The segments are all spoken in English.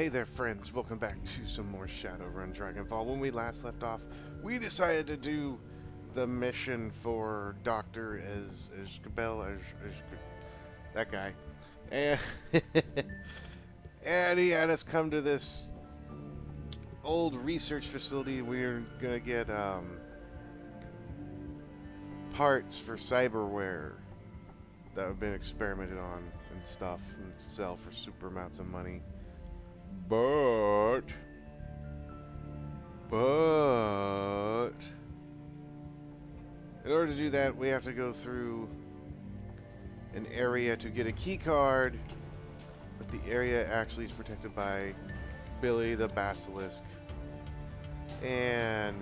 Hey there friends, welcome back to some more Shadowrun Dragonfall. When we last left off, we decided to do the mission for Dr. that guy. And, and he had us come to this old research facility. We're gonna get parts for cyberware that have been experimented on and stuff and sell for super amounts of money. But in order to do that, we have to go through an area to get a key card. But the area actually is protected by Billy the Basilisk, and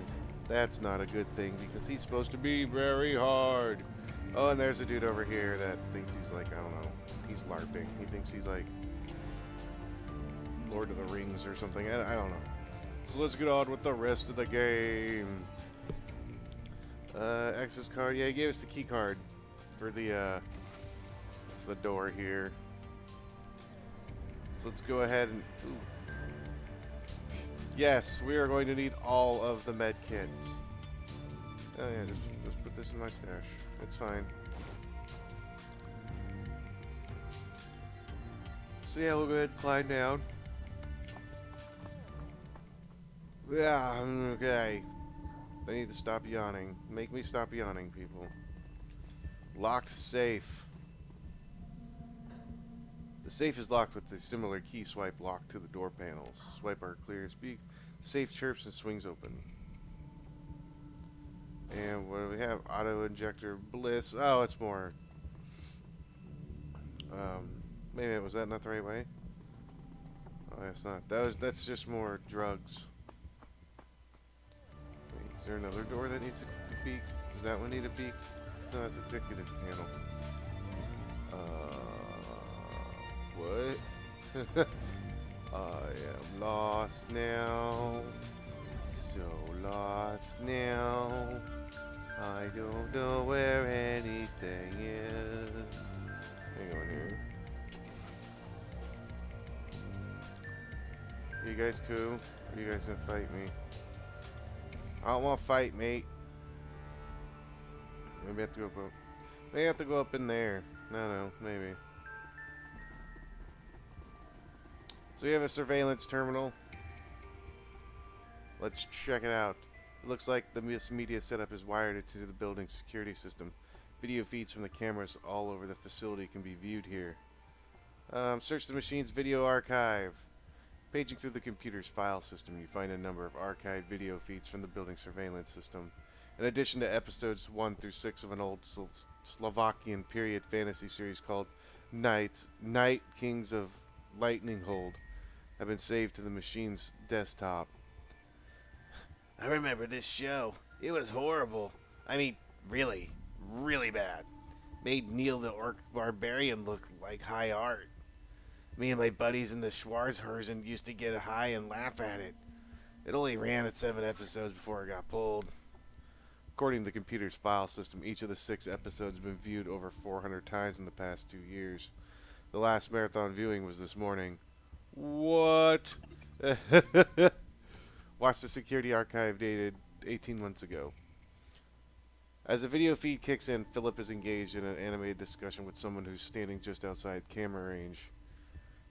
that's not a good thing because he's supposed to be very hard. Oh, and there's a dude over here that thinks he's like, I don't know, he's LARPing. He thinks he's like Lord of the Rings or something. I don't know. So let's get on with the rest of the game. Access card. Yeah, he gave us the key card for the door here. So let's go ahead and... Ooh. Yes, we are going to need all of the med kits. Oh yeah, just put this in my stash. It's fine. So yeah, we'll go ahead and climb down. Yeah, okay. I need to stop yawning. Make me stop yawning, people. Locked safe. The safe is locked with a similar key swipe lock to the door panels. Swipe bar clears. The safe chirps and swings open. And what do we have? Auto injector bliss. Oh, it's more. Wait a minute, was that not the right way? Oh, that's not. That's just more drugs. Is there another door that needs a beak? Does that one need a beak? No, it's executive panel. What? I am lost now. So lost now. I don't know where anything is. Hang on here. You guys cool? Or you guys gonna fight me? I don't want to fight, mate. Maybe I have to go up. Maybe I have to go up in there. No, maybe. So we have a surveillance terminal. Let's check it out. It looks like the media setup is wired into the building's security system. Video feeds from the cameras all over the facility can be viewed here. Search the machine's video archive. Paging through the computer's file system, you find a number of archived video feeds from the building surveillance system. In addition to episodes 1 through 6 of an old Slovakian period fantasy series called Night Kings of Lightning Hold, have been saved to the machine's desktop. I remember this show. It was horrible. I mean, really, really bad. Made Neil the Orc Barbarian look like high art. Me and my buddies in the Schwarzhursen used to get high and laugh at it. It only ran at 7 episodes before it got pulled. According to the computer's file system, each of the 6 episodes have been viewed over 400 times in the past 2 years. The last marathon viewing was this morning. What? Watch the security archive dated 18 months ago. As the video feed kicks in, Philip is engaged in an animated discussion with someone who's standing just outside camera range.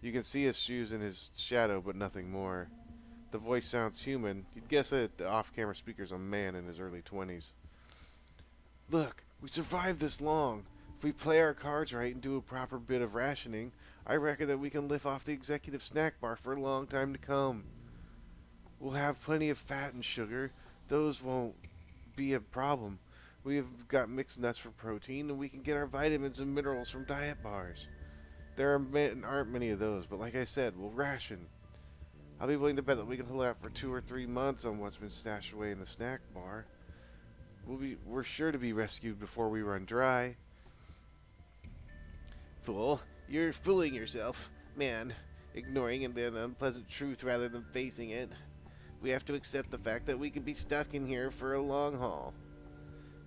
You can see his shoes in his shadow, but nothing more. The voice sounds human. You'd guess that the off-camera speaker's a man in his early 20s. Look, we survived this long. If we play our cards right and do a proper bit of rationing, I reckon that we can live off the executive snack bar for a long time to come. We'll have plenty of fat and sugar. Those won't be a problem. We have got mixed nuts for protein, and we can get our vitamins and minerals from diet bars. There aren't many of those, but like I said, we'll ration. I'll be willing to bet that we can hold out for 2 or 3 months on what's been stashed away in the snack bar. We're sure to be rescued before we run dry. Fool, you're fooling yourself, man, ignoring an unpleasant truth rather than facing it. We have to accept the fact that we could be stuck in here for a long haul.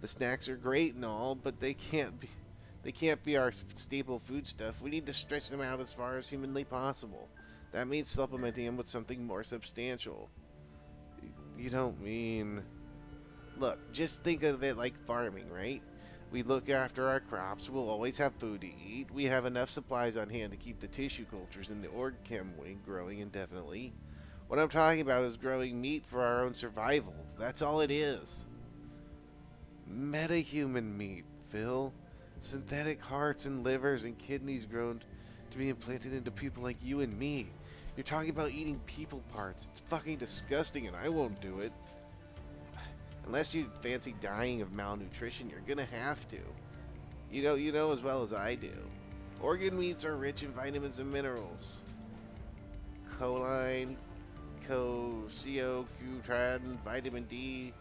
The snacks are great and all, but they can't be our staple food stuff. We need to stretch them out as far as humanly possible. That means supplementing him with something more substantial. You don't mean... Look, just think of it like farming, right? We look after our crops, we'll always have food to eat, we have enough supplies on hand to keep the tissue cultures in the org chem wing growing indefinitely. What I'm talking about is growing meat for our own survival. That's all it is. Metahuman meat, Phil. Synthetic hearts and livers and kidneys grown to be implanted into people like you and me. You're talking about eating people parts. It's fucking disgusting and I won't do it. Unless you fancy dying of malnutrition, you're gonna have to. You know as well as I do. Organ meats are rich in vitamins and minerals. Choline, co-CO-Q-tran, vitamin D,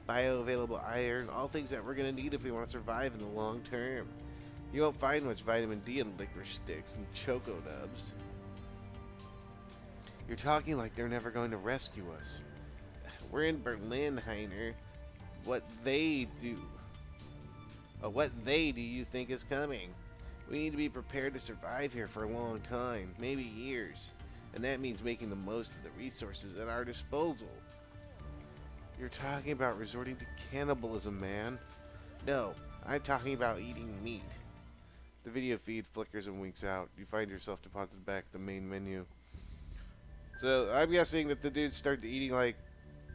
bioavailable iron, all things that we're gonna need if we want to survive in the long term. You won't find much vitamin D in licorice sticks and choco nubs. You're talking like they're never going to rescue us. We're in Berlin, Heiner. What they do you think is coming? We need to be prepared to survive here for a long time, maybe years. And that means making the most of the resources at our disposal. You're talking about resorting to cannibalism, man. No, I'm talking about eating meat. The video feed flickers and winks out. You find yourself deposited back at the main menu. So I'm guessing that the dudes started eating like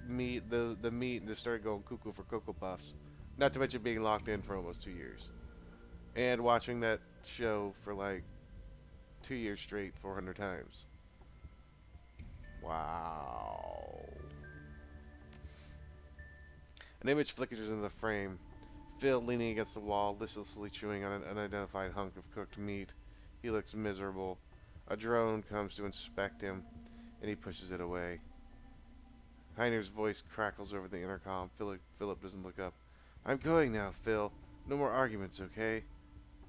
meat, the meat, and just started going cuckoo for Cocoa Puffs. Not to mention being locked in for almost 2 years. And watching that show for like 2 years straight, 400 times. Wow. An image flickers into the frame. Phil leaning against the wall, listlessly chewing on an unidentified hunk of cooked meat. He looks miserable. A drone comes to inspect him, and he pushes it away. Heiner's voice crackles over the intercom. Philip doesn't look up. I'm going now, Phil. No more arguments, okay?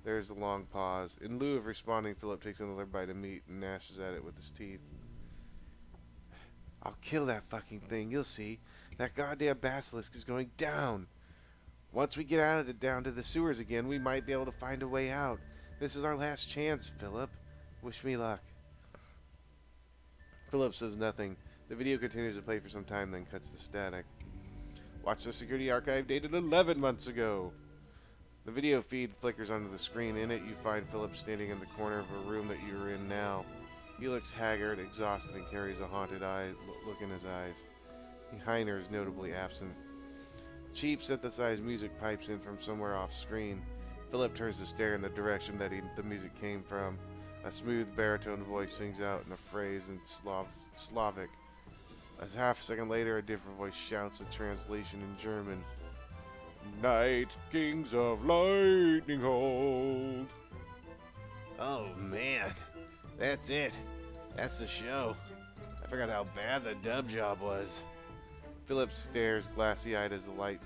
There's a long pause. In lieu of responding, Philip takes another bite of meat and gnashes at it with his teeth. I'll kill that fucking thing, you'll see. That goddamn basilisk is going down. Once we get out of it down to the sewers again, we might be able to find a way out. This is our last chance, Philip. Wish me luck. Philip says nothing. The video continues to play for some time, then cuts to static. Watch the security archive dated 11 months ago. The video feed flickers onto the screen. In it, you find Philip standing in the corner of a room that you are in now. He looks haggard, exhausted, and carries a haunted look in his eyes. Heiner is notably absent. Cheap synthesized music pipes in from somewhere off screen. Philip turns to stare in the direction that the music came from. A smooth baritone voice sings out in a phrase in Slavic. A half second later, a different voice shouts a translation in German. Night Kings of Lightning Hold. Oh man, that's it. That's the show. I forgot how bad the dub job was. Philip stares glassy-eyed as the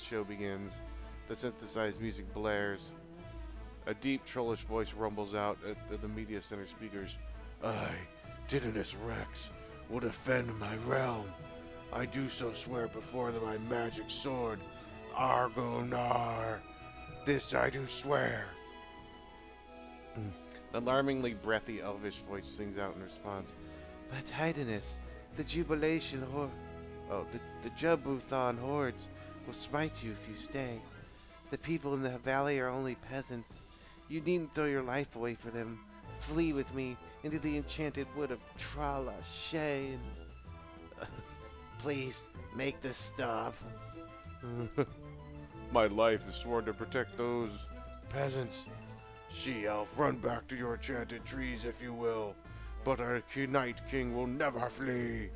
show begins. The synthesized music blares. A deep, trollish voice rumbles out at the media center speakers. I, Titanius Rex, will defend my realm. I do so swear before my magic sword, Argonar. This I do swear. An alarmingly breathy elvish voice sings out in response. But Titanius, the jubilation the Jabuthan hordes will smite you if you stay. The people in the valley are only peasants. You needn't throw your life away for them. Flee with me into the enchanted wood of Trala Shane. Please, make this stop. My life is sworn to protect those peasants. She-elf, run back to your enchanted trees if you will. But our Night King will never flee.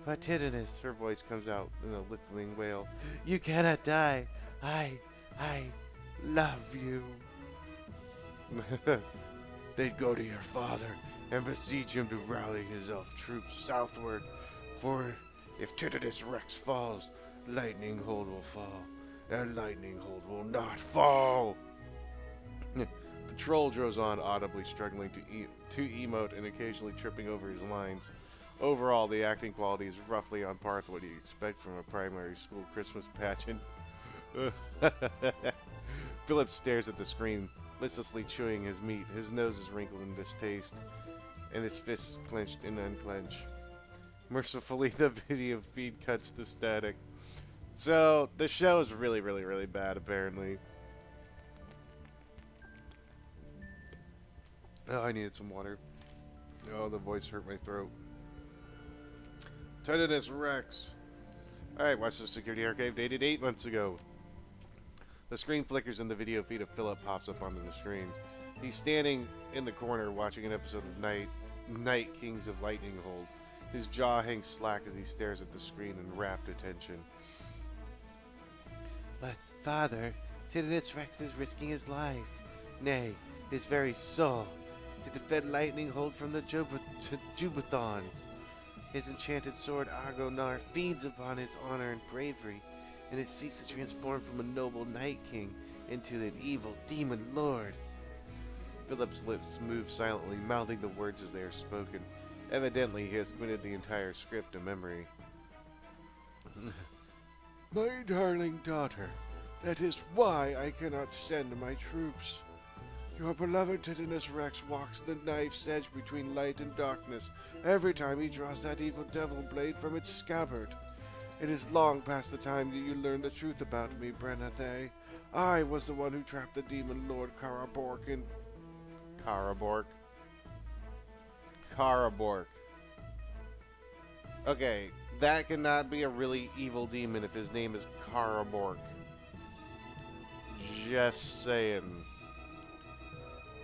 But Titanius, her voice comes out in a littling wail. You cannot die. I love you. They'd go to your father and beseech him to rally his elf troops southward. For if Titanius Rex falls, Lightning Hold will fall, and Lightning Hold will not fall. The troll goes on, audibly struggling to emote and occasionally tripping over his lines. Overall, the acting quality is roughly on par with what you expect from a primary school Christmas pageant. Philip stares at the screen, listlessly chewing his meat. His nose is wrinkled in distaste. and his fists clenched and unclench. Mercifully, the video feed cuts to static. So, the show is really, really, really bad, apparently. Oh, I needed some water. Oh, the voice hurt my throat. Titanus Rex. Alright, watch the security archive dated 8 months ago. The screen flickers and the video feed of Philip pops up onto the screen. He's standing in the corner watching an episode of Night Kings of Lightning Hold. His jaw hangs slack as he stares at the screen in rapt attention. But, Father, Titanus Rex is risking his life, nay, his very soul, to defend Lightning Hold from the Jubathons. His enchanted sword Argonar feeds upon his honor and bravery, and it seeks to transform from a noble Night King into an evil demon lord. Philip's lips move silently, mouthing the words as they are spoken. Evidently, he has committed the entire script to memory. My darling daughter, that is why I cannot send my troops. Your beloved Titanus Rex walks the knife's edge between light and darkness every time he draws that evil devil blade from its scabbard. It is long past the time that you learn the truth about me, Brenathe. I was the one who trapped the demon lord Karabork in... Karabork. Okay, that cannot be a really evil demon if his name is Karabork. Just saying.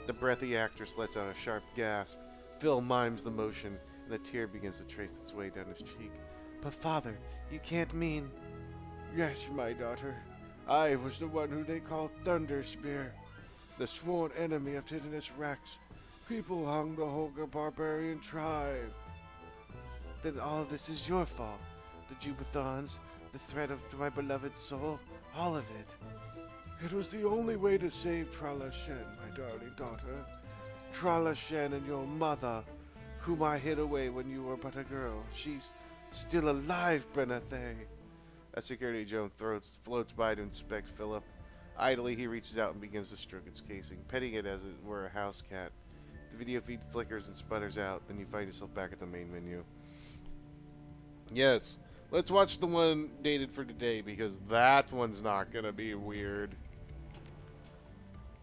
The breathy actress lets out a sharp gasp. Phil mimes the motion, and a tear begins to trace its way down his cheek. But father, you can't mean... Yes, my daughter. I was the one who they called Thunder Spear, the sworn enemy of Titanus Rex. People hung the Holga barbarian tribe. Then all of this is your fault. The Jubathons, the threat to my beloved soul, all of it. It was the only way to save Trala Shen, my darling daughter. Trala Shen and your mother, whom I hid away when you were but a girl. She's still alive, Brenathe. A security drone floats by to inspect Philip. Idly, he reaches out and begins to stroke its casing, petting it as it were a house cat. The video feed flickers and sputters out, then you find yourself back at the main menu. Yes, let's watch the one dated for today, because that one's not gonna be weird.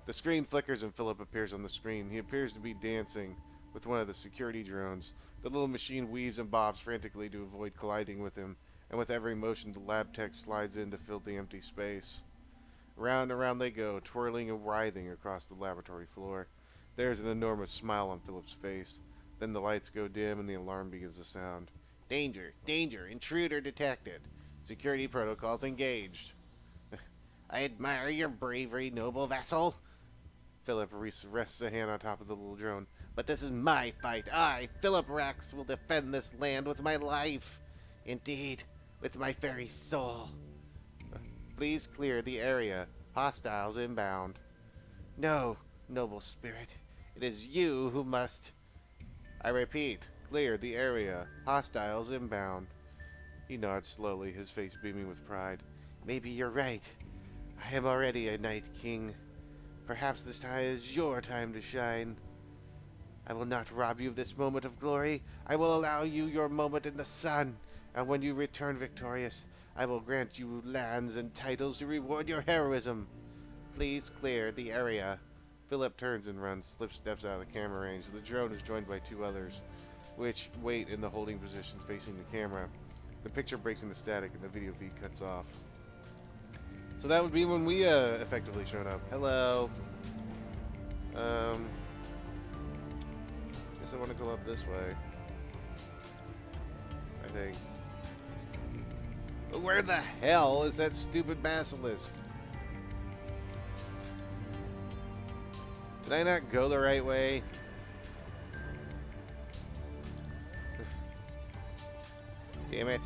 The screen flickers and Philip appears on the screen. He appears to be dancing with one of the security drones. The little machine weaves and bobs frantically to avoid colliding with him, and with every motion the lab tech slides in to fill the empty space. Round and round they go, twirling and writhing across the laboratory floor. There's an enormous smile on Philip's face. Then the lights go dim and the alarm begins to sound. Danger! Danger! Intruder detected! Security protocols engaged. I admire your bravery, noble vessel. Philip rests a hand on top of the little drone. But this is my fight. I, Philip Rex, will defend this land with my life. Indeed, with my very soul. Please clear the area. Hostiles inbound. No, noble spirit. It is you who must... I repeat, clear the area. Hostiles inbound. He nods slowly, his face beaming with pride. Maybe you're right. I am already a Night King. Perhaps this time is your time to shine. I will not rob you of this moment of glory. I will allow you your moment in the sun. And when you return victorious, I will grant you lands and titles to reward your heroism. Please clear the area. Philip turns and runs, steps out of the camera range. The drone is joined by two others, which wait in the holding position facing the camera. The picture breaks into static and the video feed cuts off. So that would be when we effectively showed up. Hello. Guess I want to go up this way. I think. But where the hell is that stupid basilisk? Did I not go the right way? Damn it.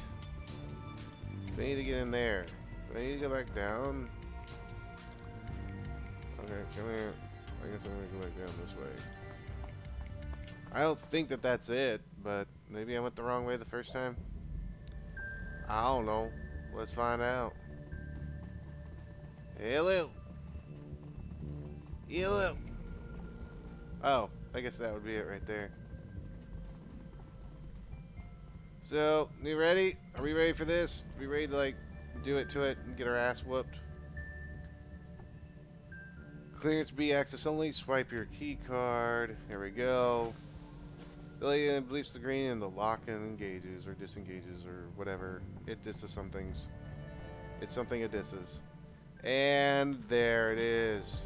So I need to get in there. Do I need to go back down? Okay, come here. I guess I'm gonna go back down this way. I don't think that that's it, but maybe I went the wrong way the first time. I don't know. Let's find out. Hello. Hello. Oh, I guess that would be it right there. So, you ready? Are we ready for this? Are we ready to, like, do it to it and get our ass whooped? Clearance B, access only. Swipe your key card. Here we go. Billy bleeps the green and the lock engages or disengages or whatever. It disses some things. It's something it disses. And there it is.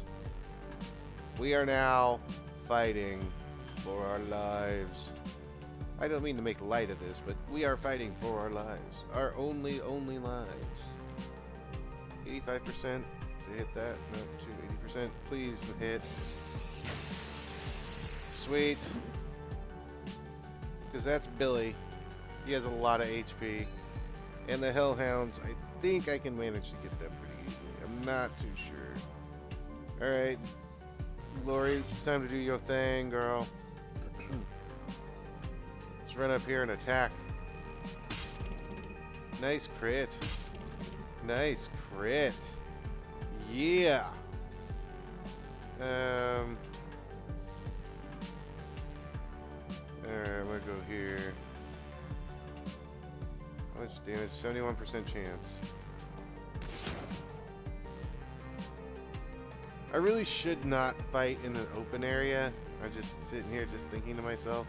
We are now fighting for our lives. I don't mean to make light of this, but we are fighting for our lives. Our only lives. 85% to hit that. No, shoot, 80%. Please hit. Sweet. Because that's Billy. He has a lot of HP. And the Hellhounds, I think I can manage to get them pretty easily. I'm not too sure. Alright. Lori, it's time to do your thing, girl. Let's run up here and attack. Nice crit. Nice crit. Yeah. Alright, I'm gonna go here. How much damage? 71% chance. I really should not fight in an open area. I'm just sitting here just thinking to myself.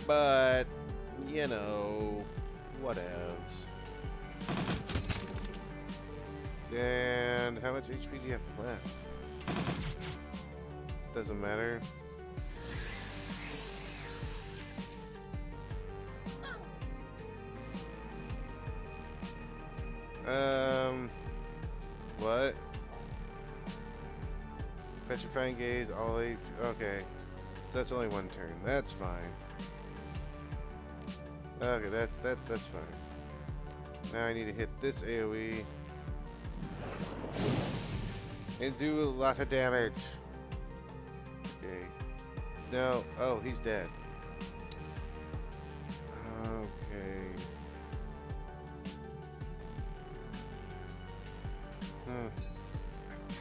But, you know, whatevs. And how much HP do you have left? Doesn't matter. What? Petrifying gaze, all age. Okay. So that's only one turn. That's fine. Okay, that's fine. Now I need to hit this AoE. And do a lot of damage. Okay. No. Oh, he's dead. Okay.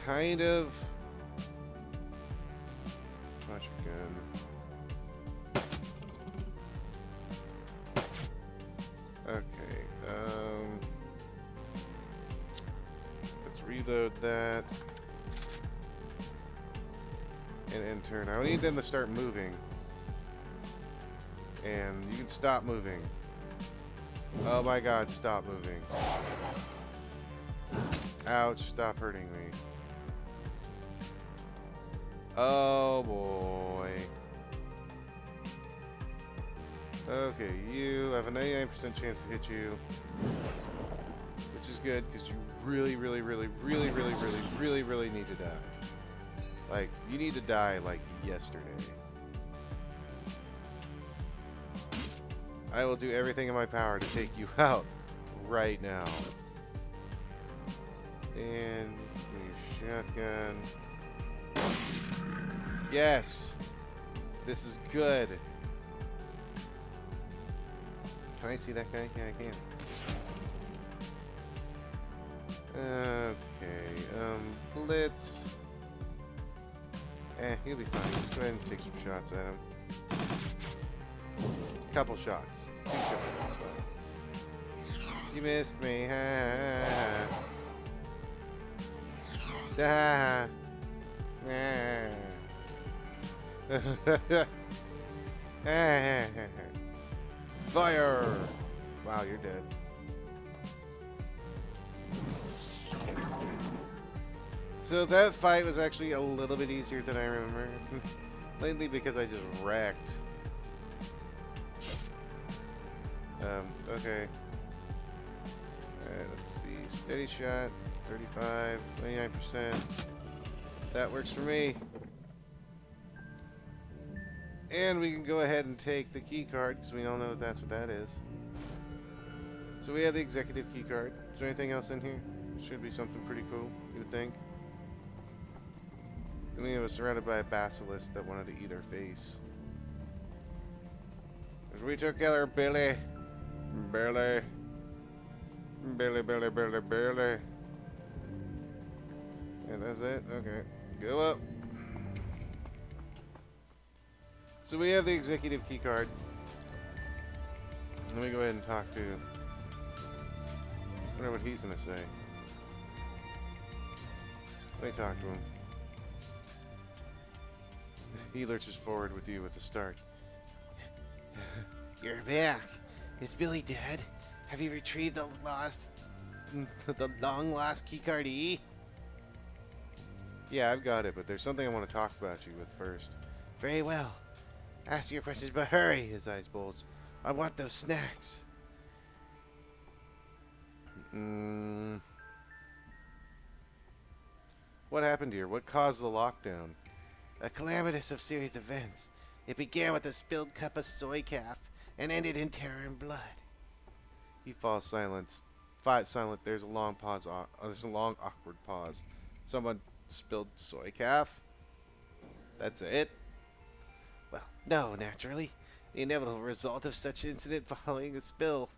Kind of. Watch again. Okay. Let's reload that. And end turn. I need them to start moving. And you can stop moving. Oh my god, stop moving. Ouch, stop hurting me. Oh boy. Okay, you have a 99% chance to hit you. Which is good, because you really need to die. Like, you need to die like yesterday. I will do everything in my power to take you out right now. And your shotgun. Yes! This is good. Can I see that guy? Yeah, I can. Okay, Blitz. He'll be fine. Let's go ahead and take some shots at him. Couple shots. 2 shots, that's fine. You missed me. Fire! Wow, you're dead. So that fight was actually a little bit easier than I remember. Mainly because I just wrecked. Okay. Alright, let's see. Steady shot, 35, 29%. That works for me. And we can go ahead and take the key card, because we all know that's what that is. So we have the executive key card. Is there anything else in here? Should be something pretty cool, you would think. I mean, it was surrounded by a basilisk that wanted to eat our face. As we took our Billy. Billy. Billy. And that's it? Okay. Go up. So we have the executive key card. Let me go ahead and talk to... I wonder what he's going to say. Let me talk to him. He lurches forward with you at the start. You're back. Is Billy dead? Have you retrieved the long-lost keycard E? Yeah, I've got it, but there's something I want to talk about you with first. Very well. Ask your questions, but hurry, his eyes bulge. I want those snacks. What happened here? What caused the lockdown? A calamitous of series of events. It began with a spilled cup of soy calf and ended in terror and blood. He falls silent. There's a long pause. There's a long, awkward pause. Someone spilled soy calf? That's it? Well, no, naturally. The inevitable result of such incident following a spill.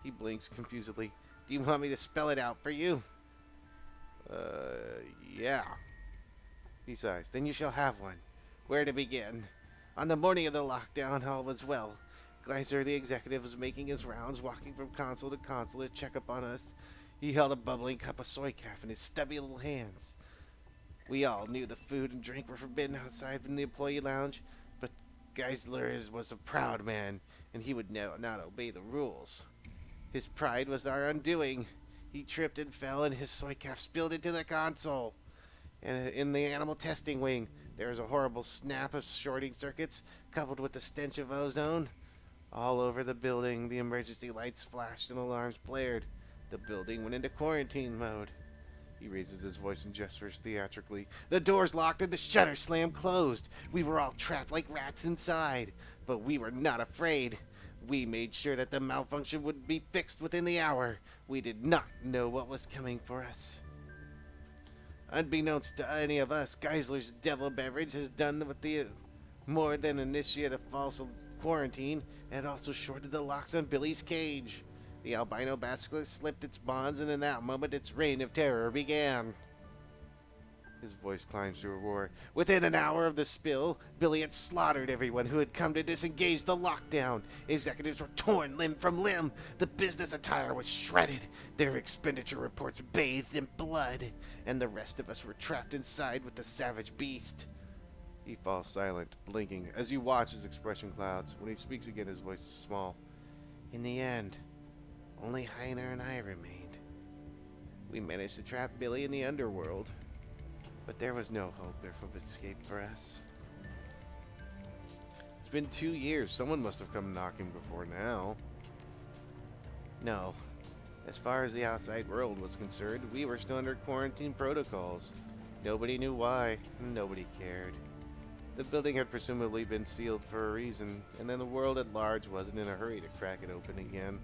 He blinks confusedly. Do you want me to spell it out for you? Yeah. He sighs. Then you shall have one. Where to begin? On the morning of the lockdown, all was well. Gleiser, the executive, was making his rounds, walking from console to console to check up on us. He held a bubbling cup of soy calf in his stubby little hands. We all knew the food and drink were forbidden outside from the employee lounge, but Geisler was a proud man, and he would not obey the rules. His pride was our undoing. He tripped and fell, and his soy calf spilled into the console. And in the animal testing wing, there was a horrible snap of shorting circuits, coupled with the stench of ozone. All over the building, the emergency lights flashed and alarms blared. The building went into quarantine mode. He raises his voice and gestures theatrically. The doors locked and the shutters slammed closed. We were all trapped like rats inside, but we were not afraid. We made sure that the malfunction would be fixed within the hour. We did not know what was coming for us. Unbeknownst to any of us, Geisler's devil beverage has done with the more than initiate a false quarantine and also shorted the locks on Billy's cage. The albino basilisk slipped its bonds, and in that moment its reign of terror began. His voice climbs to a roar. Within an hour of the spill, Billy had slaughtered everyone who had come to disengage the lockdown. Executives were torn limb from limb. The business attire was shredded. Their expenditure reports bathed in blood. And the rest of us were trapped inside with the savage beast. He falls silent, blinking, as you watch his expression clouds. When he speaks again, his voice is small. In the end, only Heiner and I remained. We managed to trap Billy in the underworld. But there was no hope of escape for us. It's been 2 years. Someone must have come knocking before now. No. As far as the outside world was concerned, we were still under quarantine protocols. Nobody knew why. Nobody cared. The building had presumably been sealed for a reason, and then the world at large wasn't in a hurry to crack it open again.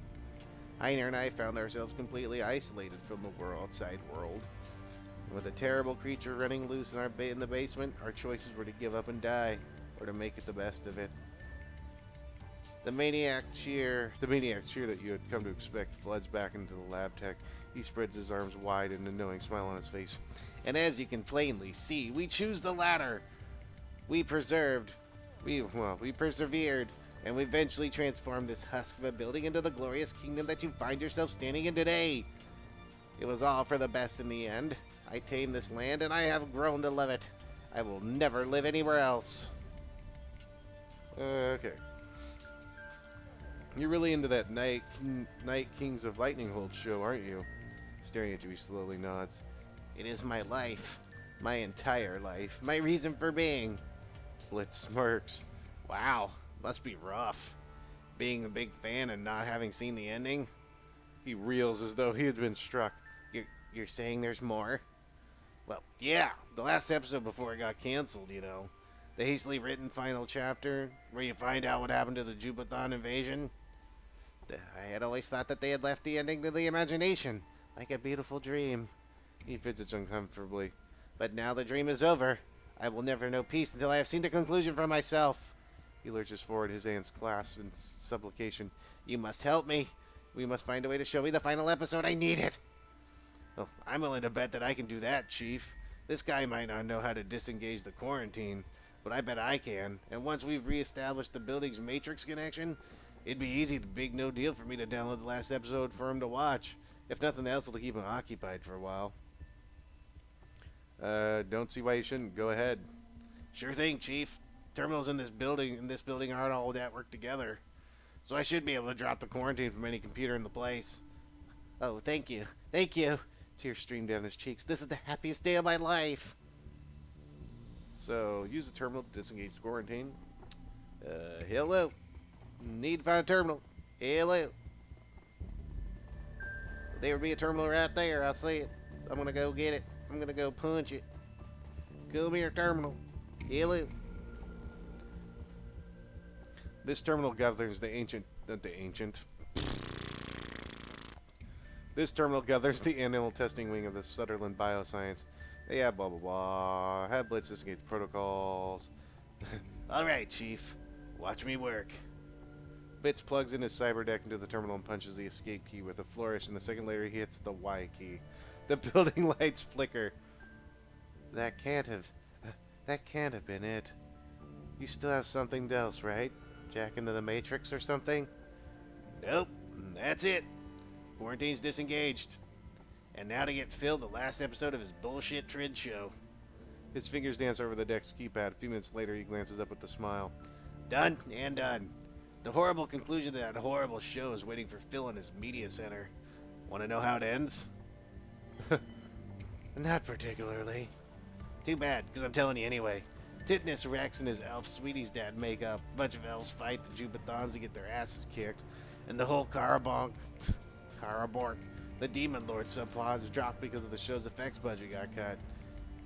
Heiner and I found ourselves completely isolated from the outside world. With a terrible creature running loose in the basement, our choices were to give up and die, or to make it the best of it. The maniac cheer that you had come to expect floods back into the lab tech. He spreads his arms wide in a knowing smile on his face. And as you can plainly see, we choose the latter. We persevered, and we eventually transformed this husk of a building into the glorious kingdom that you find yourself standing in today. It was all for the best in the end. I tamed this land, and I have grown to love it. I will never live anywhere else. Okay. You're really into that Night Kings of Lightning Hold show, aren't you? Staring at you, he slowly nods. It is my life. My entire life. My reason for being. Blitz smirks. Wow, must be rough. Being a big fan and not having seen the ending. He reels as though he had been struck. You're saying there's more? Well, yeah, the last episode before it got canceled, you know. The hastily written final chapter, where you find out what happened to the Jubathon invasion. I had always thought that they had left the ending to the imagination, like a beautiful dream. He fidgets uncomfortably. But now the dream is over. I will never know peace until I have seen the conclusion for myself. He lurches forward, his hands clasped in supplication. You must help me. We must find a way to show me the final episode. I need it. Oh, I'm willing to bet that I can do that, Chief. This guy might not know how to disengage the quarantine, but I bet I can. And once we've reestablished the building's matrix connection, It'd be easy, the big no deal for me to download the last episode for him to watch. If nothing else, it'll keep him occupied for a while. Don't see why you shouldn't. Go ahead. Sure thing, Chief. Terminals in this building aren't all networked together. So I should be able to drop the quarantine from any computer in the place. Oh, thank you. Thank you. Tears streamed down his cheeks. This is the happiest day of my life. So, use the terminal to disengage the quarantine. Hello. Need to find a terminal. Hello. There would be a terminal right there. I see it. I'm going to go get it. I'm going to go punch it. Come here, terminal. Hello. This terminal gathers This terminal gathers the animal testing wing of the Shadowrun Bioscience. Yeah, blah, blah, blah. Have Blitz disengage the protocols. Alright, Chief. Watch me work. Blitz plugs in his cyber deck into the terminal and punches the escape key with a flourish, and the second later he hits the Y key. The building lights flicker. That can't have been it. You still have something else, right? Jack into the Matrix or something? Nope. That's it. Quarantine's disengaged. And now to get Phil the last episode of his bullshit Trid show. His fingers dance over the deck's keypad. A few minutes later, he glances up with a smile. Done and done. The horrible conclusion to that horrible show is waiting for Phil in his media center. Want to know how it ends? Not particularly. Too bad, because I'm telling you anyway. Titnus Rex and his elf sweetie's dad make up. A bunch of elves fight the Jubathons to get their asses kicked. And the whole Karabork, the Demon Lord subplot is dropped because of the show's effects budget got cut.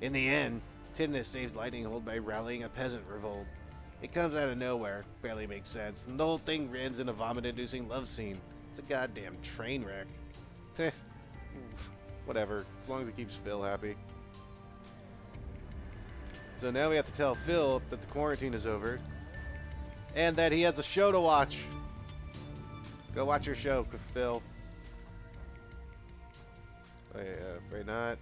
In the end, Titnus saves Lightning Hold by rallying a peasant revolt. It comes out of nowhere, barely makes sense, and the whole thing ends in a vomit-inducing love scene. It's a goddamn train wreck. Whatever, as long as it keeps Phil happy. So now we have to tell Phil that the quarantine is over, and that he has a show to watch. Go watch your show, Phil. Afraid not.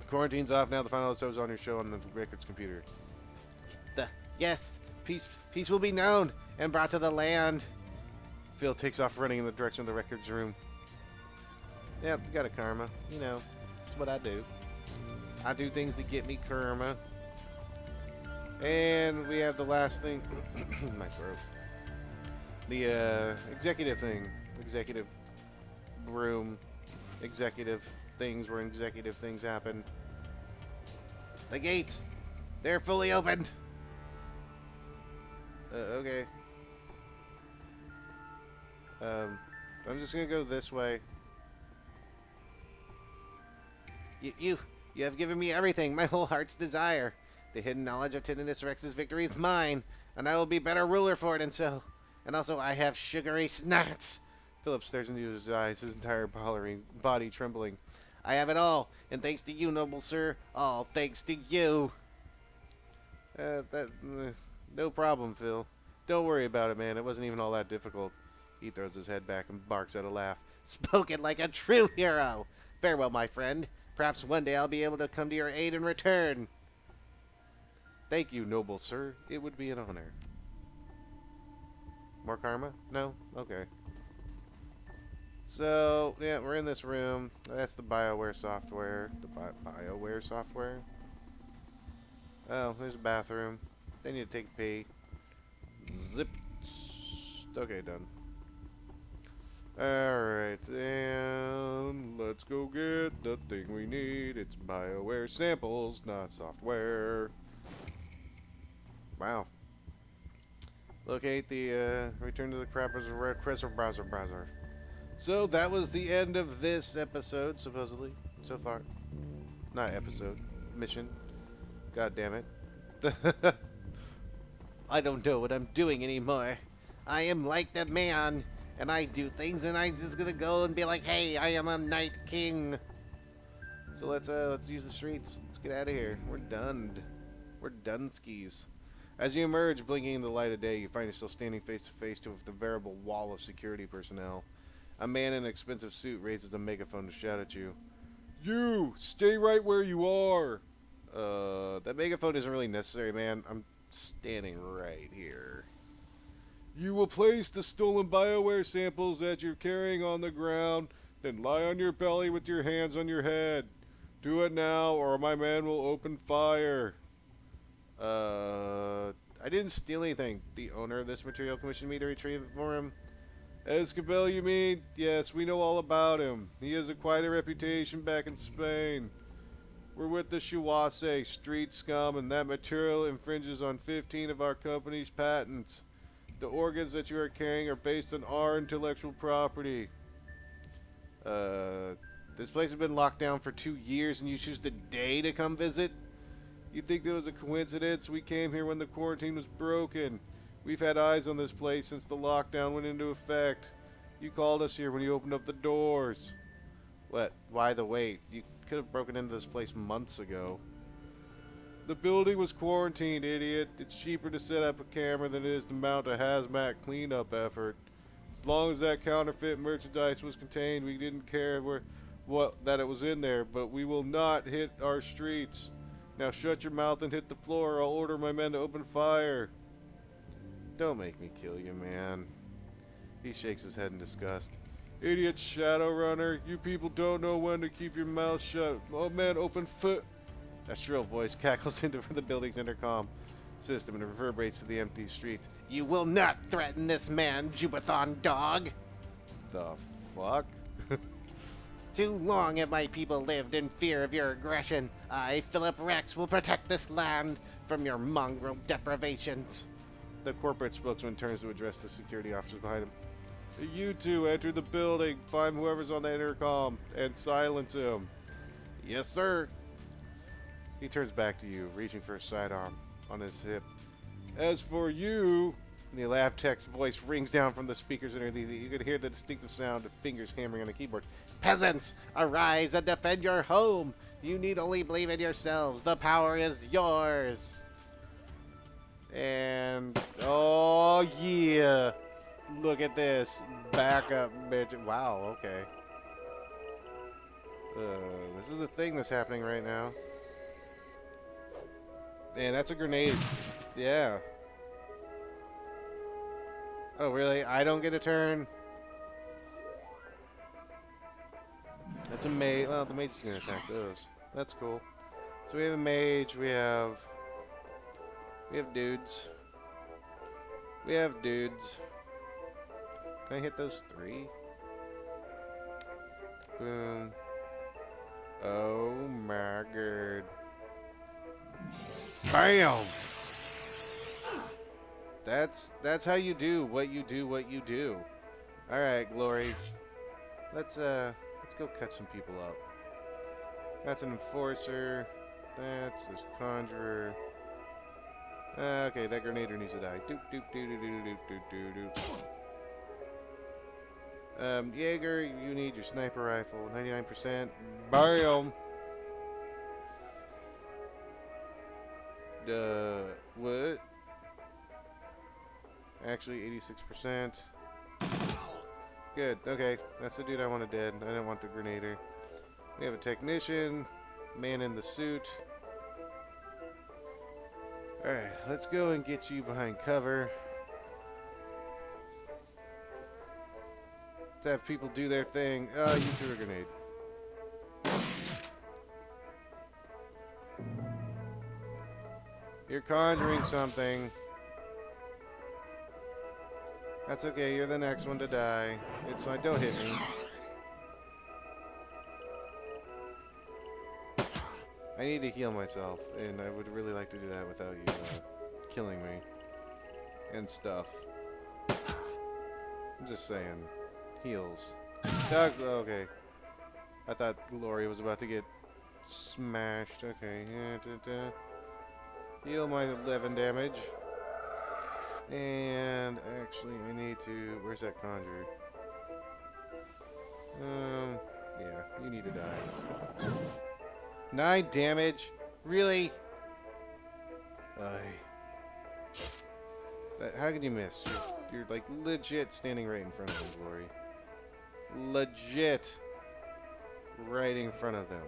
The quarantine's off now. The final episode's on your show on the records computer. Yes, peace will be known and brought to the land. Phil takes off running in the direction of the records room. Yep, you got a karma. You know, that's what I do. I do things to get me karma. And we have the last thing. My throat. The executive thing. Executive room. Executive things where executive things happen. The gates. They're fully opened. Okay. I'm just gonna go this way. You have given me everything, my whole heart's desire. The hidden knowledge of Titnus Rex's victory is mine, and I will be better ruler for it, and also I have sugary snacks. Philip stares into his eyes, his entire body trembling. I have it all, and thanks to you, noble sir, all thanks to you. No problem, Phil. Don't worry about it, man. It wasn't even all that difficult. He throws his head back and barks at a laugh. Spoken like a true hero. Farewell, my friend. Perhaps one day I'll be able to come to your aid in return. Thank you, noble sir. It would be an honor. More karma? No? Okay. So, yeah, we're in this room. That's the bioware software. The bioware software? Oh, there's a bathroom. They need to take a pee. Zip. Okay, done. Alright, and let's go get the thing we need. It's bioware samples, not software. Wow. Locate the, return to the browser. So that was the end of this episode, supposedly, so far. Not episode, mission. God damn it. I don't know what I'm doing anymore. I am like that man. And I do things, and I'm just gonna go and be like, "Hey, I am a Night King." So let's use the streets. Let's get out of here. We're done. We're done skis. As you emerge, blinking in the light of day, you find yourself standing face to face with the veritable wall of security personnel. A man in an expensive suit raises a megaphone to shout at you. You stay right where you are. That megaphone isn't really necessary, man. standing right here. You will place the stolen bioware samples that you're carrying on the ground, then lie on your belly with your hands on your head. Do it now, or my man will open fire. I didn't steal anything. The owner of this material commissioned me to retrieve it for him. Escabel, you mean? Yes, we know all about him. He has quite a reputation back in Spain. We're with the Shiwase, street scum, and that material infringes on 15 of our company's patents. The organs that you are carrying are based on our intellectual property. This place has been locked down for 2 years and you choose today to come visit? You think that was a coincidence? We came here when the quarantine was broken. We've had eyes on this place since the lockdown went into effect. You called us here when you opened up the doors. What? Why the wait? You could have broken into this place months ago. The building was quarantined, idiot. It's cheaper to set up a camera than it is to mount a hazmat cleanup effort. As long as that counterfeit merchandise was contained, we didn't care that it was in there, but we will not hit our streets. Now shut your mouth and hit the floor, or I'll order my men to open fire. Don't make me kill you, man. He shakes his head in disgust. Idiot Shadowrunner, you people don't know when to keep your mouth shut. Oh man, open foot. A shrill voice cackles into the building's intercom system and reverberates to the empty streets. You will not threaten this man, Jubathon dog! The fuck? Too long have my people lived in fear of your aggression. I, Philip Rex, will protect this land from your mongrel deprivations. The corporate spokesman turns to address the security officers behind him. You two enter the building, find whoever's on the intercom, and silence him. Yes, sir. He turns back to you, reaching for a sidearm on his hip. As for you, the lab tech's voice rings down from the speakers underneath. You could hear the distinctive sound of fingers hammering on a keyboard. Peasants, arise and defend your home. You need only believe in yourselves. The power is yours. And, oh yeah. Look at this. Back up, bitch. Wow, okay. This is a thing that's happening right now. Man, that's a grenade. Yeah. Oh, really? I don't get a turn? That's a mage. Well, the mage is going to attack those. That's cool. So we have a mage. We have dudes. We have dudes. Can I hit those 3? Boom. Oh my god. Bam! That's how you do what you do. Alright, Glory. Let's go cut some people up. That's an enforcer. That's this conjurer. Okay, that grenader needs to die. Doop doop doo doo doo doo doo doo doo. Jaeger, you need your sniper rifle. 99%. Bam! What? Actually, 86%. Good. Okay, that's the dude I wanted dead. I didn't want the grenader. We have a technician. Man in the suit. Alright, let's go and get you behind cover. Let's have people do their thing. Oh, you threw a grenade. You're conjuring something. That's okay, you're the next one to die. It's fine, don't hit me. I need to heal myself, and I would really like to do that without you killing me. And stuff. I'm just saying. Heals. Doug, okay. I thought Glory was about to get smashed. Okay. Heal my 11 damage. And actually, I need to... Where's that conjurer? Yeah, you need to die. 9 damage? Really? How can you miss? You're like legit standing right in front of them, Glory. Legit right in front of them.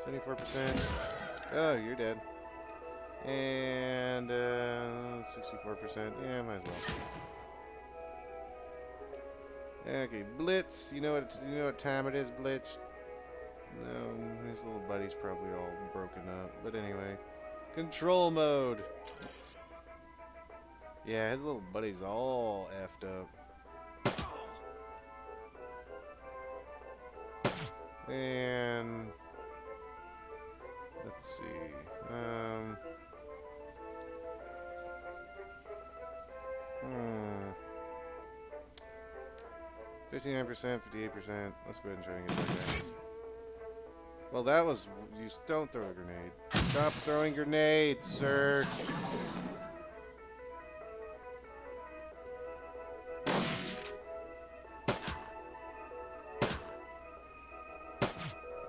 74%. Oh, you're dead. And 64%. Yeah, might as well. Okay, Blitz. You know what time it is, Blitz? No, his little buddy's probably all broken up. But anyway, control mode. Yeah, his little buddy's all effed up. And let's see. 59%, 58%. Let's go ahead and try and get that guy. Well, that was... You don't throw a grenade. Stop throwing grenades, sir.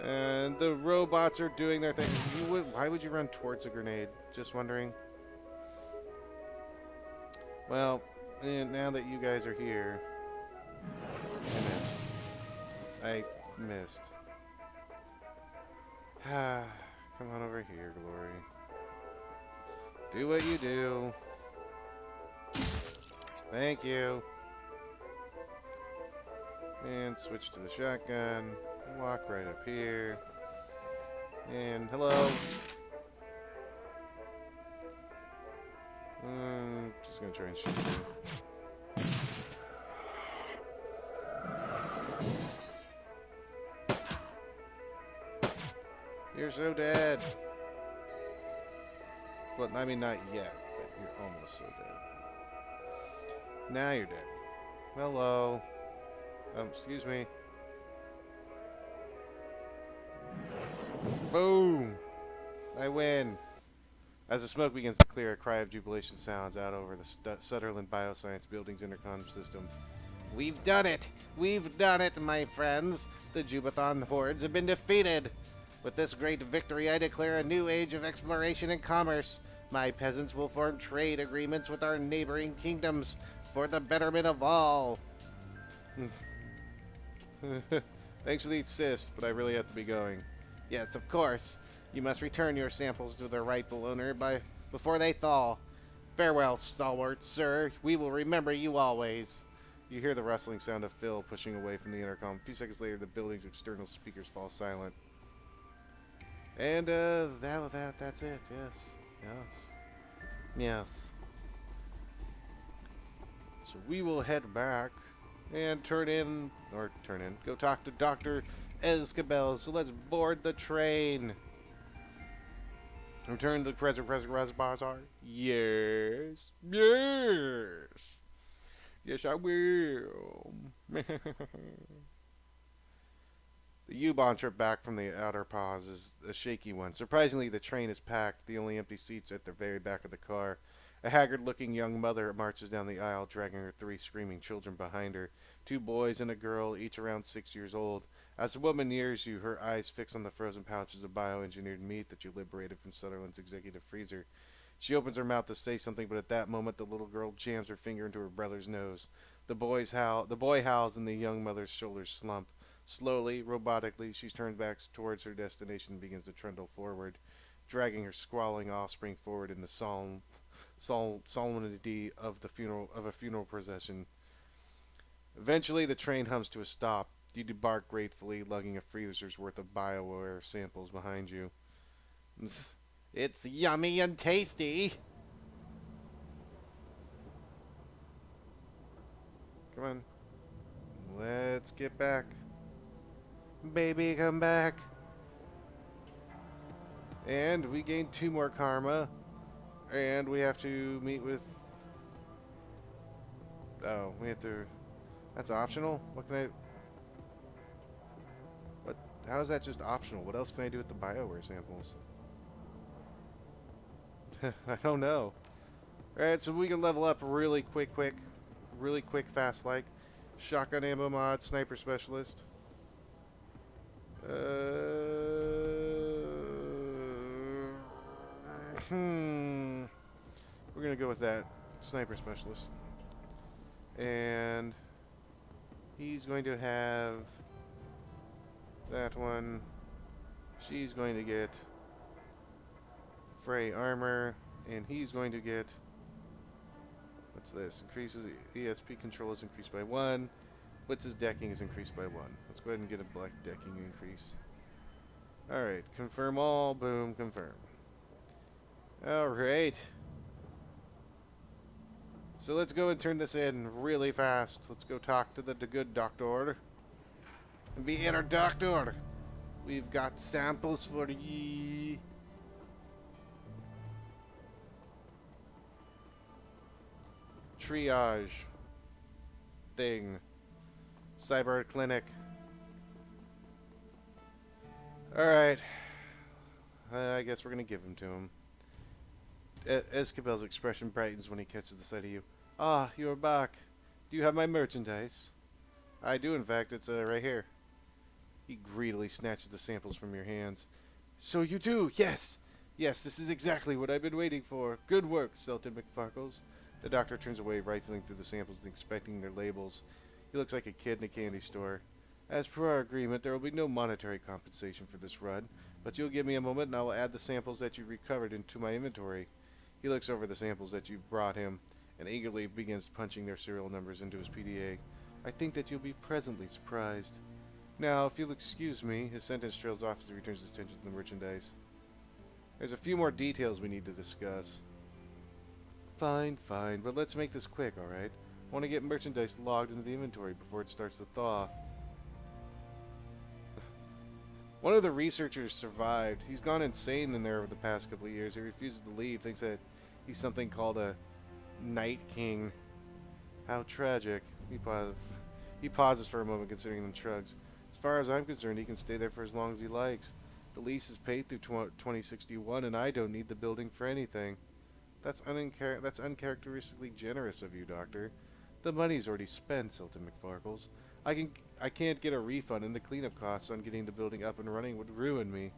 And the robots are doing their thing. Why would you run towards a grenade? Just wondering. Well, now that you guys are here... I missed. Come on over here, Glory. Do what you do. Thank you. And switch to the shotgun. Walk right up here. And hello. Just gonna try and shoot you. You're so dead. Well, I mean, not yet, but you're almost so dead. Now you're dead. Hello. Excuse me. Boom! I win. As the smoke begins to clear, a cry of jubilation sounds out over the Sutherland Bioscience Building's intercom system. We've done it! We've done it, my friends! The Jubathon hordes have been defeated! With this great victory, I declare a new age of exploration and commerce. My peasants will form trade agreements with our neighboring kingdoms for the betterment of all. Thanks for the assist, but I really have to be going. Yes, of course. You must return your samples to their rightful owner before they thaw. Farewell, stalwart sir. We will remember you always. You hear the rustling sound of Phil pushing away from the intercom. A few seconds later, the building's external speakers fall silent. And that's it. Yes. So we will head back and go talk to Dr. Escabel. So let's board the train. Return to the Bazaar. Yes. Yes, I will. The U-Bahn trip back from the outer pause is a shaky one. Surprisingly, the train is packed, the only empty seats at the very back of the car. A haggard-looking young mother marches down the aisle, dragging her 3 screaming children behind her. 2 boys and a girl, each around 6 years old. As the woman nears you, her eyes fix on the frozen pouches of bioengineered meat that you liberated from Sutherland's executive freezer. She opens her mouth to say something, but at that moment, the little girl jams her finger into her brother's nose. The boy howls, and the young mother's shoulders slump. Slowly, robotically, she turns back towards her destination and begins to trundle forward, dragging her squalling offspring forward in the solemnity of a funeral procession. Eventually, the train hums to a stop. You debark gratefully, lugging a freezer's worth of bioware samples behind you. It's yummy and tasty! Come on. Let's get back. Baby, come back. And we gain 2 more karma. And we have to meet with... Oh, we have to... That's optional? What can I... What? How is that just optional? What else can I do with the bioware samples? I don't know. Alright, so we can level up really quick, fast like. Shotgun ammo mod, sniper specialist. We're gonna go with that. Sniper specialist. And he's going to have that one. She's going to get Frey armor. And he's going to get... What's this? Increases ESP control is increased by 1. Blitz's decking is increased by 1. Let's go ahead and get a black decking increase. Alright, confirm all. Boom, confirm. Alright. So let's go and turn this in really fast. Let's go talk to the good doctor. And be in our doctor. We've got samples for ye. Triage. Thing. Cyber clinic. Alright. I guess we're going to give him to him. Escabel's expression brightens when he catches the sight of you. Ah, you are back. Do you have my merchandise? I do, in fact. It's right here. He greedily snatches the samples from your hands. So you do, yes! Yes, this is exactly what I've been waiting for. Good work, Sultan McFarkles. The doctor turns away, rifling through the samples and inspecting their labels. He looks like a kid in a candy store. As per our agreement, there will be no monetary compensation for this run, but you'll give me a moment and I will add the samples that you recovered into my inventory. He looks over the samples that you brought him and eagerly begins punching their serial numbers into his PDA. I think that you'll be pleasantly surprised. Now, if you'll excuse me, his sentence trails off as he returns his attention to the merchandise. There's a few more details we need to discuss. Fine, but let's make this quick, alright? I want to get merchandise logged into the inventory before it starts to thaw. One of the researchers survived. He's gone insane in there over the past couple of years. He refuses to leave, thinks that he's something called a Night King. How tragic. He pauses for a moment, considering them shrugs. As far as I'm concerned, he can stay there for as long as he likes. The lease is paid through 2061, and I don't need the building for anything. That's uncharacteristically generous of you, Doctor. The money's already spent, Sultan McFarkles. I can't get a refund, and the cleanup costs on getting the building up and running would ruin me.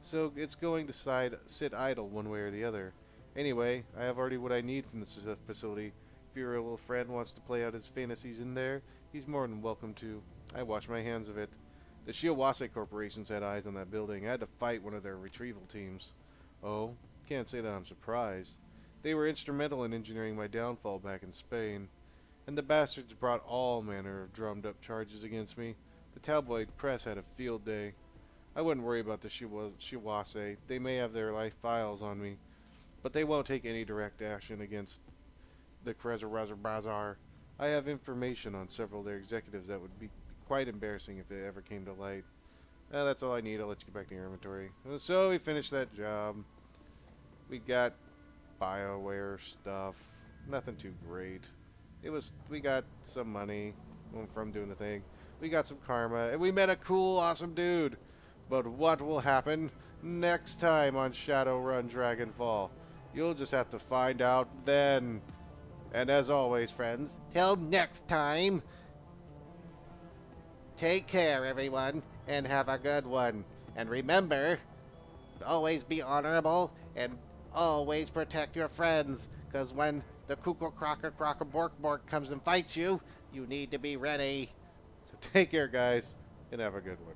So it's going to sit idle one way or the other. Anyway, I have already what I need from this facility. If your little friend wants to play out his fantasies in there, he's more than welcome to. I wash my hands of it. The Shiawase corporations had eyes on that building. I had to fight one of their retrieval teams. Oh, can't say that I'm surprised. They were instrumental in engineering my downfall back in Spain. And the bastards brought all manner of drummed-up charges against me. The tabloid press had a field day. I wouldn't worry about the Shiawase. They may have their life files on me, but they won't take any direct action against the Bazaar. I have information on several of their executives that would be quite embarrassing if it ever came to light. That's all I need. I'll let you get back to your inventory. So we finished that job. We got bioware stuff. Nothing too great. We got some money from doing the thing. We got some karma, and we met a cool, awesome dude. But what will happen next time on Shadowrun Dragonfall? You'll just have to find out then. And as always, friends, till next time, take care, everyone, and have a good one. And remember, always be honorable and always protect your friends, because when the Kuko Crocker Crocker Bork Bork comes and fights you, you need to be ready. So take care, guys, and have a good one.